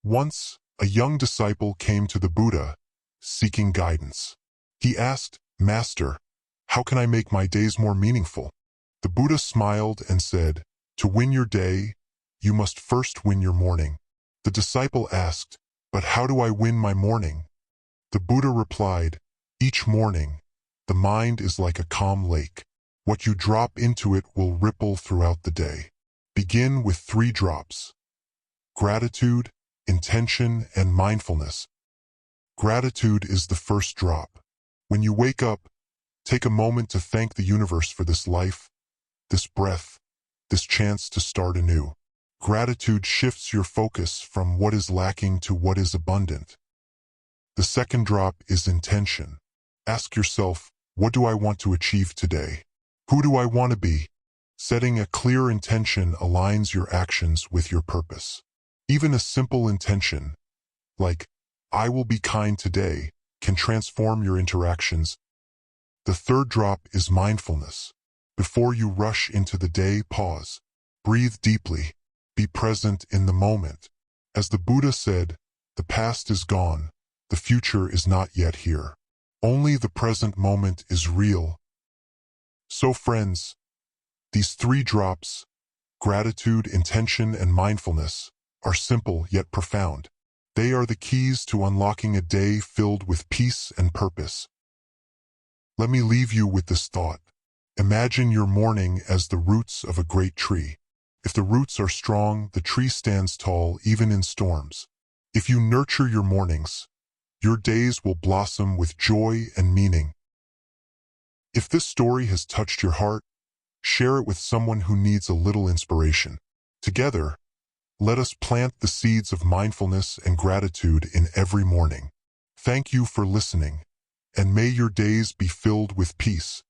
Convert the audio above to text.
Once, a young disciple came to the Buddha, seeking guidance. He asked, "Master, how can I make my days more meaningful?" The Buddha smiled and said, "To win your day, you must first win your morning." The disciple asked, "But how do I win my morning?" The Buddha replied, "Each morning, the mind is like a calm lake. What you drop into it will ripple throughout the day. Begin with 3 drops: gratitude, intention, and mindfulness. Gratitude is the first drop. When you wake up, take a moment to thank the universe for this life, this breath, this chance to start anew. Gratitude shifts your focus from what is lacking to what is abundant. The second drop is intention. Ask yourself, what do I want to achieve today? Who do I want to be? Setting a clear intention aligns your actions with your purpose. Even a simple intention, like, "I will be kind today," can transform your interactions. The third drop is mindfulness. Before you rush into the day, pause. Breathe deeply. Be present in the moment. As the Buddha said, the past is gone. The future is not yet here. Only the present moment is real. So friends, these 3 drops, gratitude, intention, and mindfulness, are simple yet profound. They are the keys to unlocking a day filled with peace and purpose. Let me leave you with this thought. Imagine your morning as the roots of a great tree. If the roots are strong, the tree stands tall even in storms. If you nurture your mornings, your days will blossom with joy and meaning. If this story has touched your heart, share it with someone who needs a little inspiration. Together, let us plant the seeds of mindfulness and gratitude in every morning. Thank you for listening, and may your days be filled with peace,